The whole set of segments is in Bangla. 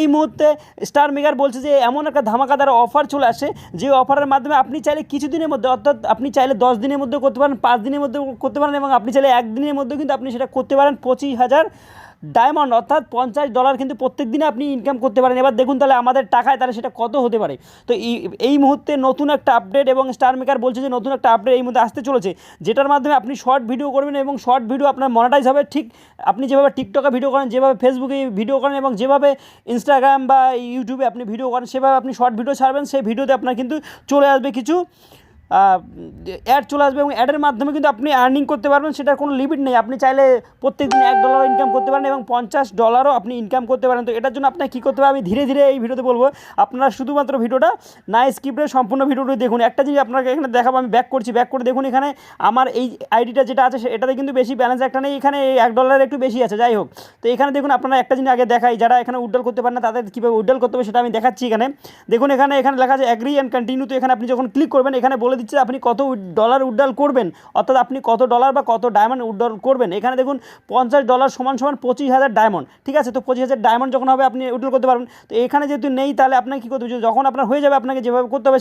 এই মুহূর্তে স্টার মেকার বলছে যে এমন একটা ধামাকাদার অফার চলে আসে, যে অফারের মাধ্যমে আপনি চাইলে কিছুদিনের মধ্যে, অর্থাৎ আপনি চাইলে 10 দিনের মধ্যে করতে পারেন, 5 দিনের মধ্যে করতে পারেন, এবং আপনি চাইলে 1 দিনের মধ্যে কিন্তু আপনি সেটা করতে পারেন। 25,000 ডায়মন্ড অর্থাৎ $50 কিন্তু প্রত্যেক দিনে আপনি ইনকাম করতে পারেন। এবার দেখুন তাহলে আমাদের টাকায় তাহলে সেটা কত হতে পারে। তো এই মুহূর্তে নতুন একটা আপডেট, এবং স্টার মেকার বলছে যে নতুন একটা আপডেট এই মুহূর্তে আসতে চলেছে, যেটার মাধ্যমে আপনি শর্ট ভিডিও করবেন এবং শর্ট ভিডিও আপনার মনিটাইজ হবে। ঠিক আপনি যেভাবে টিকটকে ভিডিও করেন, যেভাবে ফেসবুকে ভিডিও করেন, এবং যেভাবে ইনস্টাগ্রাম বা ইউটিউবে আপনি ভিডিও করেন, সেভাবে আপনি শর্ট ভিডিও ছাড়বেন। সেই ভিডিওতে আপনার কিন্তু চলে আসবে কিছু অ্যাড চলে আসবে, এবং অ্যাডের মাধ্যমে কিন্তু আপনি আর্নিং করতে পারবেন। সেটার কোনো লিমিট নেই। আপনি চাইলে প্রত্যেকদিন $1 ইনকাম করতে পারেন এবং $50 আপনি ইনকাম করতে পারেন। তো এটার জন্য আপনাকে কী করতে হবে আমি ধীরে ধীরে এই ভিডিওতে বলবো। আপনারা শুধুমাত্র ভিডিওটা না স্কিপে সম্পূর্ণ ভিডিওটি দেখুন। একটা জিনিস আপনাকে এখানে দেখাবো, আমি ব্যাক করে দেখুন এখানে আমার এই আইডিটা যেটা আছে এটাতে কিন্তু বেশি ব্যালেন্স একটা নেই, এখানে $1 একটু বেশি আছে। যাই হোক, তো এখানে দেখুন আপনারা একটা জিনিস আগে দেখাই, যারা এখানে উইথড্রল করতে পারেন না তাদের কীভাবে উইথড্রল করতে হবে সেটা আমি দেখাচ্ছি। এখানে দেখুন, এখানে লেখা আছে অ্যাগ্রি অ্যান্ড কন্টিনিউ। তো এখানে আপনি যখন ক্লিক করবেন এখানে বলে দিচ্ছে আপনি কত ডলার উইথড্রল করবেন, অর্থাৎ আপনি কত ডলার বা কত ডায়মন্ড উইথড্রল করবেন। এখানে দেখুন $50 সমান 25,000 ডায়মন্ড। ঠিক আছে, তো 25,000 ডায়মন্ড যখন হবে আপনি উইথড্রল করতে পারবেন। তো এখানে যেহেতু নেই তাহলে আপনাকে কী করতে হবে, যখন আপনার হয়ে যাবে আপনাকে যেভাবে করতে হবে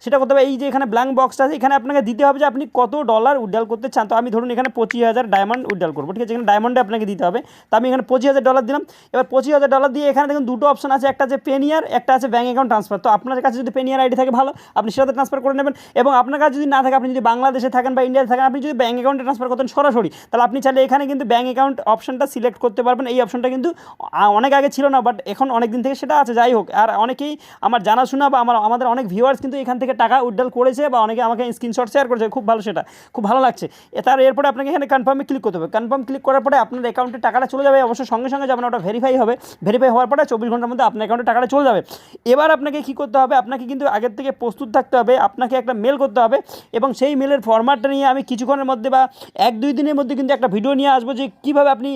সেটা করতে হবে। এই যে এখানে ব্ল্যাঙ্ক বক্সটা আছে এখানে আপনাকে দিতে হবে যে আপনি কত ডলার উইথড্রল করতে চান। তো আমি ধরুন এখানে 25,000 ডায়মন্ড উইথড্রল করবো। ঠিক আছে, এখানে ডায়মন্ডে আপনাকে দিতে হবে। তো আমি এখানে $25,000 দিলাম। এবার $25,000 দিয়ে এখানে দেখুন দুটো অপশন আছে, একটা আছে পেনিয়ার, একটা আছে ব্যাঙ্ক অ্যাকাউন্ট ট্রান্সফার। তো আপনার কাছে যদি পেনিয়ার আইডি থাকে ভালো, আপনি সেটাতে ট্রান্সফার করে নেবেন। এবং আপনার কাছে যদি না থাকে, আপনি যদি বাংলাদেশে থাকেন বা ইন্ডিয়াতে থাকেন, আপনি যদি ব্যাঙ্ক অ্যাকাউন্টে ট্রান্সফার করতেন সরাসরি, তাহলে আপনি চাইলে এখানে কিন্তু ব্যাঙ্ক অ্যাকাউন্ট অপশনটা সিলেক্ট করতে পারবেন। এই অপশনটা কিন্তু অনেক আগে ছিল না, বাট এখন অনেক দিন থেকে সেটা আছে। যাই হোক, আর অনেকেই আমার জানাশোনা বা আমাদের অনেক ভিউয়ার্স কিন্তু এখান থেকে টাকা উইথড্রল করেছে, বা অনেকে আমাকে স্ক্রিনশট শেয়ার করেছে। খুব ভালো, সেটা খুব ভালো লাগছে। এরপরে আপনাকে এখানে কনফার্মে ক্লিক করতে হবে। কনফার্ম ক্লিক করার পরে আপনার অ্যাকাউন্টে টাকাটা চলে যাবে। অবশ্যই সঙ্গে সঙ্গে যাবেন, ওটা ভেরিফাই হবে। ভেরিফাই হওয়ার পরে 24 ঘন্টার মধ্যে আপনার অ্যাকাউন্টে টাকাটা চলে যাবে। এবার আপনাকে কী করতে হবে, আপনাকে কিন্তু আগের থেকে প্রস্তুত থাকতে হবে। আপনাকে একটা মেল করতে হবে, এবং সেই মেলের ফরম্যাটটা নিয়ে আমি কিছুক্ষণের মধ্যে বা 1-2 দিনের মধ্যে কিন্তু একটা ভিডিও নিয়ে আসবো যে কীভাবে আপনি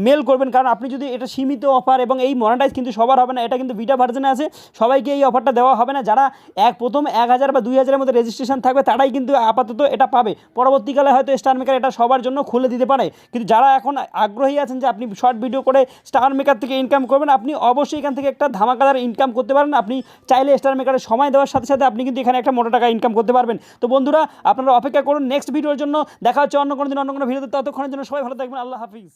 মেল করবেন। কারণ আপনি যদি এটা সীমিত অফার, এবং এই মনিটাইজ কিন্তু সবার হবে না, এটা কিন্তু বিটা ভার্জনে আছে, সবাইকে এই অফারটা দেওয়া হবে না। যারা প্রথম 1,000 বা 2,000-এর মধ্যে রেজিস্ট্রেশন থাকবে তারাই কিন্তু আপাতত এটা পাবে। পরবর্তীকালে হয়তো স্টার মেকার এটা সবার জন্য খুলে দিতে পারে। কিন্তু যারা এখন আগ্রহী আছেন যে আপনি শর্ট ভিডিও করে স্টার মেকার থেকে ইনকাম করবেন, আপনি অবশ্যই এখান থেকে একটা ধামাকাদার ইনকাম করতে পারেন। আপনি চাইলে স্টার মেকারের সময় দেওয়ার সাথে সাথে আপনি কিন্তু এখানে একটা মোটা টাকা ইনকাম করতে পারবেন। তো বন্ধুরা, আপনারা অপেক্ষা করুন নেক্সট ভিডিওর জন্য। দেখা হচ্ছে অন্য কোনো দিন অন্য কোনো ভিডিওতে। ততক্ষণের জন্য সবাই ভালো থাকবেন। আল্লাহ হাফিজ।